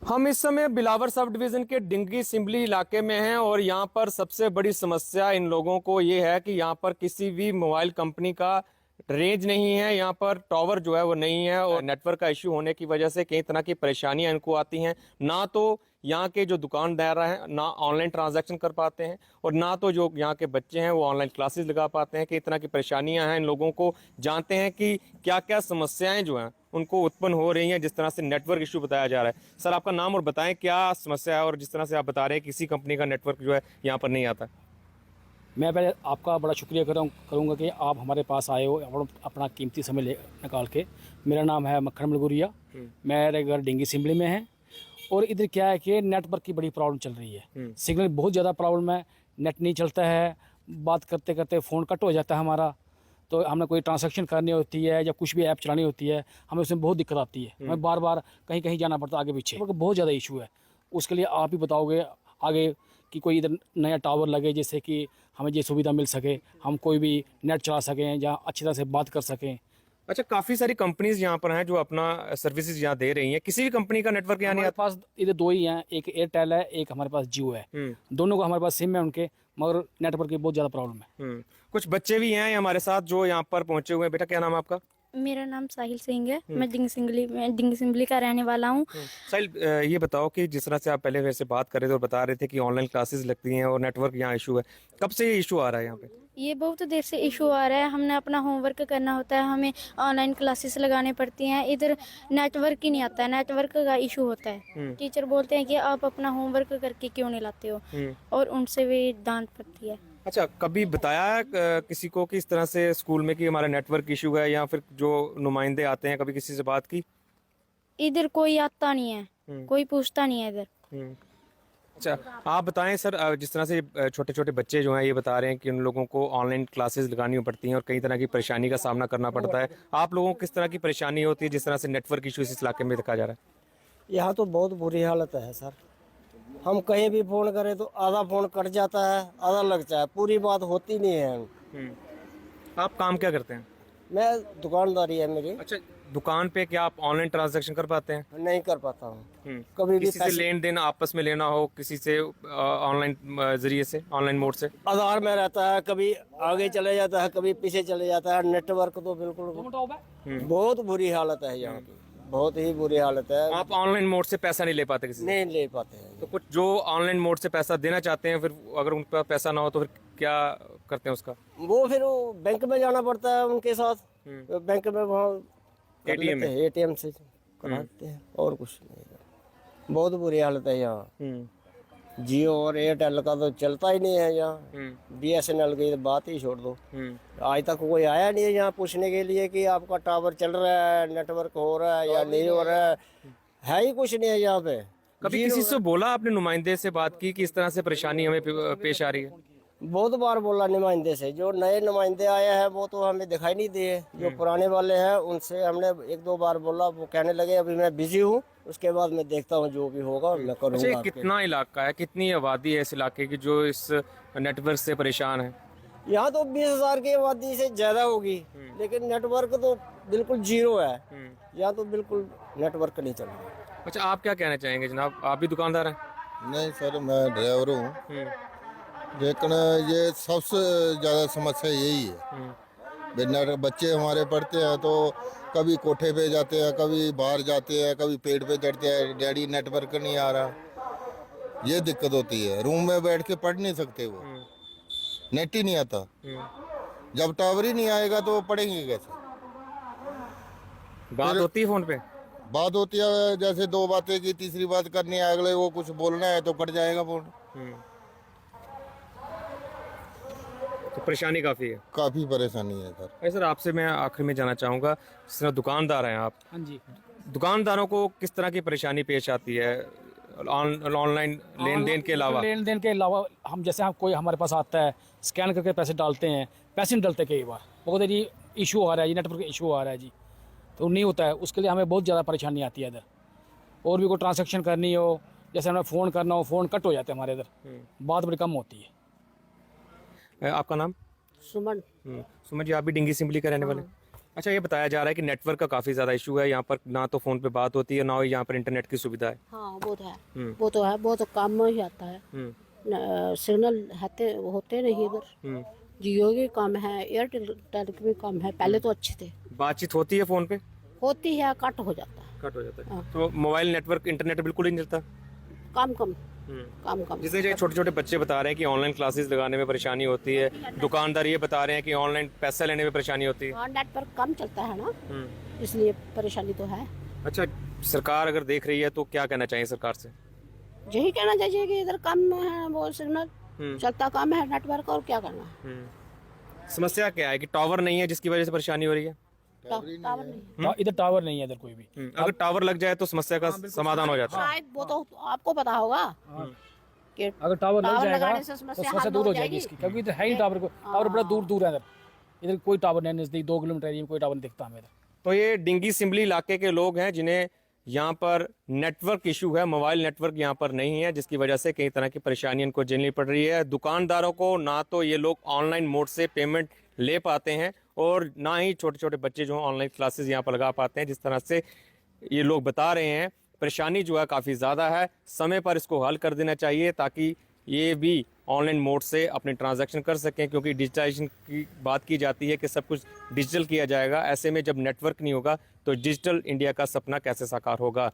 हम इस समय बिलावर सब डिवीजन के डिंगी सिंबली इलाके में हैं और यहाँ पर सबसे बड़ी समस्या इन लोगों को ये है कि यहाँ पर किसी भी मोबाइल कंपनी का रेंज नहीं है। यहाँ पर टावर जो है वो नहीं है और नेटवर्क का इश्यू होने की वजह से कई तरह की परेशानियां इनको आती हैं। ना तो यहाँ के जो दुकानदार हैं ना ऑनलाइन ट्रांजैक्शन कर पाते हैं और ना तो जो यहाँ के बच्चे हैं वो ऑनलाइन क्लासेस लगा पाते हैं। कई तरह की परेशानियां हैं इन लोगों को। जानते हैं कि क्या क्या समस्याएं जो हैं उनको उत्पन्न हो रही हैं, जिस तरह से नेटवर्क इशू बताया जा रहा है। सर, आपका नाम और बताएं क्या समस्या है और जिस तरह से आप बता रहे हैं किसी कंपनी का नेटवर्क जो है यहाँ पर नहीं आता। मैं पहले आपका बड़ा शुक्रिया करूँगा कि आप हमारे पास आए हो अपना कीमती समय निकाल के। मेरा नाम है मक्खन मलगुरिया, मेरे घर डिंगी सिंबली में है। और इधर क्या है कि नेटवर्क की बड़ी प्रॉब्लम चल रही है। सिग्नल बहुत ज़्यादा प्रॉब्लम है, नेट नहीं चलता है, बात करते करते फ़ोन कट हो जाता है हमारा। तो हमें कोई ट्रांसैक्शन करनी होती है या कुछ भी ऐप चलानी होती है, हमें उसमें बहुत दिक्कत आती है। हमें बार बार कहीं कहीं जाना पड़ता है, आगे पीछे बहुत ज़्यादा इशू है। उसके लिए आप ही बताओगे आगे कि कोई इधर नया टावर लगे जिससे कि हमें ये सुविधा मिल सके, हम कोई भी नेट चला सकें या अच्छी तरह से बात कर सकें। अच्छा, काफी सारी कंपनीज यहाँ पर हैं जो अपना सर्विसेज यहाँ दे रही हैं। किसी भी कंपनी का नेटवर्क यहाँ नहीं हमारे पास इधर दो ही हैं, एक एयरटेल है, एक हमारे पास जियो है। दोनों का हमारे पास सिम है उनके, मगर नेटवर्क की बहुत ज़्यादा प्रॉब्लम है। कुछ बच्चे भी हैं हमारे साथ जो यहाँ पर पहुंचे हुए हैं। बेटा, क्या नाम है आपका? मेरा नाम साहिल सिंह है। मैं डिंगी सिंबली का रहने वाला हूँ। साहिल, ये बताओ कि जिस तरह से आप पहले वैसे बात कर रहे थे और बता रहे थे कि ऑनलाइन क्लासेस लगती हैं और नेटवर्क यहाँ इशू है, कब से ये इशू आ रहा है यहाँ पे? ये बहुत देर से इशू आ रहा है। हमने अपना होमवर्क करना होता है, हमें ऑनलाइन क्लासेस लगाने पड़ती हैं। इधर नेटवर्क ही नहीं आता है, नेटवर्क का इशू होता है। टीचर बोलते हैं कि आप अपना होमवर्क करके क्यों नहीं लाते हो, और उनसे भी डांट पड़ती है। अच्छा, कभी बताया है किसी को कि इस तरह से स्कूल में कि हमारा नेटवर्क इशू है, या फिर जो नुमाइंदे आते हैं कभी किसी से बात की? इधर कोई आता नहीं है, कोई पूछता नहीं है इधर। अच्छा, आप बताएं सर, जिस तरह से छोटे छोटे बच्चे जो हैं ये बता रहे हैं कि उन लोगों को ऑनलाइन क्लासेस लगानी पड़ती हैं और कई तरह की परेशानी का सामना करना पड़ता है। आप लोगों को किस तरह की परेशानी होती है जिस तरह से नेटवर्क इशू इस इलाके में देखा जा रहा है? यहाँ तो बहुत बुरी हालत है सर। हम कहीं भी फ़ोन करें तो आधा फ़ोन कट जाता है, आधा लगता है, पूरी बात होती नहीं है। आप काम क्या करते हैं? मैं दुकानदारी है मेरी। अच्छा, दुकान पे क्या आप ऑनलाइन ट्रांजैक्शन कर पाते हैं? नहीं कर पाता हूँ। कभी भी किसी से लेन देन आपस में लेना हो, किसी से ऑनलाइन जरिए से, ऑनलाइन मोड से? आधार में रहता है, कभी आगे चले जाता है, कभी पीछे चले जाता है। नेटवर्क तो बिल्कुल बहुत बुरी हालत है यहाँ की, बहुत ही बुरी हालत है। आप ऑनलाइन मोड से पैसा नहीं ले पाते किसी से? नहीं ले पाते हैं। तो कुछ जो ऑनलाइन मोड से पैसा देना चाहते हैं, फिर अगर उनके पास पैसा ना हो तो फिर क्या करते हैं उसका? वो फिर वो बैंक में जाना पड़ता है उनके साथ। बैंक में वहाँ एटीएम से कराते हैं और कुछ नहीं। बहुत बुरी हालत है यहाँ। जियो और एयरटेल का तो चलता ही नहीं है यहाँ। बीएसएनएल की तो बात ही छोड़ दो। आज तक कोई आया नहीं है यहाँ पूछने के लिए कि आपका टावर चल रहा है, नेटवर्क हो रहा है या नहीं हो रहा है ही कुछ नहीं है यहाँ पे। कभी किसी से बोला आपने, नुमाइंदे से बात की कि इस तरह से परेशानी हमें पेश आ रही है? बहुत बार बोला नुमाइंदे से। जो नए नुमाइंदे आए हैं वो तो हमें दिखाई नहीं दिए। जो पुराने वाले हैं उनसे हमने एक दो बार बोला, वो कहने लगे अभी मैं बिजी हूँ, उसके बाद मैं देखता हूँ जो भी होगा मैं करूँगा। अच्छा, कितना इलाका है, कितनी आबादी है इस इलाके की जो इस नेटवर्क से परेशान है? यहाँ तो 20,000 की आबादी से ज्यादा होगी, लेकिन नेटवर्क तो बिल्कुल जीरो है। यहाँ तो बिल्कुल नेटवर्क नहीं चल रहा। अच्छा, आप क्या कहना चाहेंगे जनाब? आप भी दुकानदार हैं? नहीं सर, मैं ड्राइवर हूँ, लेकिन ये सबसे ज़्यादा समस्या यही है। बच्चे हमारे पढ़ते हैं तो कभी कोठे पे जाते हैं, कभी बाहर जाते हैं, कभी पेड़ पे चढ़ते हैं, डैडी नेटवर्क नहीं आ रहा। ये दिक्कत होती है। रूम में बैठ के पढ़ नहीं सकते, वो नेट ही नहीं आता। जब टावर ही नहीं आएगा तो पढ़ेंगे कैसे? बात होती है फोन पे? बात होती है, जैसे दो बातें की, तीसरी बात करनी है, अगले वो कुछ बोलना है तो कट जाएगा फोन। तो परेशानी काफी है। काफ़ी परेशानी है सर। अरे सर, आपसे मैं आखिर में जानना चाहूँगा, जिस तरह दुकानदार हैं आप, हाँ जी। दुकानदारों को किस तरह की परेशानी पेश आती है ऑनलाइन लेन देन के अलावा? लेन देन के अलावा हम जैसे कोई हमारे पास आता है, स्कैन करके पैसे डालते हैं, पैसे नहीं डलते कई बार। बहुत जी इशू आ रहा है जी, नेटवर्क इशू आ रहा है जी, तो नहीं होता है। उसके लिए हमें बहुत ज़्यादा परेशानी आती है इधर। और भी कोई ट्रांजेक्शन करनी हो, जैसे हमें फ़ोन करना हो, फ़ोन कट हो जाते हैं हमारे इधर, बात बड़ी कम होती है। आपका नाम? सुमन। सुमन जी, आप भी डिंगी सिंबली का रहने वाले? अच्छा, ये बताया जा रहा है कि नेटवर्क का काफ़ी ज़्यादा इशू है यहाँ पर, ना तो फ़ोन पे बात होती है, ना ही यहाँ पर इंटरनेट की सुविधा है। हाँ वो तो है, वो तो है, वो तो कम ही आता है। सिग्नल होते नहीं इधर। जियो के कम है, एयरटेल के भी कम है, पहले तो अच्छे थे। बातचीत होती है फ़ोन पे? होती है, कट हो जाता है, कट हो जाता है। हाँ। तो मोबाइल नेटवर्क इंटरनेट बिल्कुल ही नहीं चलता? कम कम कम कम। जैसे जो छोटे छोटे बच्चे बता रहे हैं कि ऑनलाइन क्लासेस लगाने में परेशानी होती है, दुकानदार ये बता रहे हैं कि ऑनलाइन पैसा लेने में परेशानी होती है। हाँ नेटवर्क कम चलता है ना, इसलिए परेशानी तो है। अच्छा, सरकार अगर देख रही है तो क्या कहना चाहिए सरकार से? यही कहना चाहिए कि इधर कम है वो सिग्नल, चलता कम है नेटवर्क, और क्या करना है। समस्या क्या है कि टावर नहीं है जिसकी वजह से परेशानी हो रही है? टावर नहीं इधर टावर नहीं है इधर कोई भी। अगर टावर लग जाए तो समस्या का समाधान हो जाता है। शायद, वो तो आपको पता होगा कि अगर टावर लग टावर जाएगा लगाने से तो समस्या समस्या हल दूर हो हो जाएगी जाएगी। इसकी, क्योंकि इधर है ही टावर, टावर बड़ा दूर दूर है इधर कोई टावर नहीं, नज़दीक 2 किलोमीटर एरिया में कोई टावर नहीं दिखता हमें इधर। तो ये डिंगी सिंबली इलाके के लोग हैं जिन्हें यहाँ पर नेटवर्क इशू है, मोबाइल नेटवर्क यहाँ पर नहीं है, जिसकी वजह से कई तरह की परेशानी इनको झेलनी पड़ रही है। दुकानदारों को ना तो ये लोग ऑनलाइन मोड से पेमेंट ले पाते हैं और ना ही छोटे छोटे बच्चे जो ऑनलाइन क्लासेस यहाँ पर लगा पाते हैं। जिस तरह से ये लोग बता रहे हैं, परेशानी जो है काफ़ी ज़्यादा है। समय पर इसको हल कर देना चाहिए ताकि ये भी ऑनलाइन मोड से अपने ट्रांजैक्शन कर सकें, क्योंकि डिजिटाइजेशन की बात की जाती है कि सब कुछ डिजिटल किया जाएगा। ऐसे में जब नेटवर्क नहीं होगा तो डिजिटल इंडिया का सपना कैसे साकार होगा।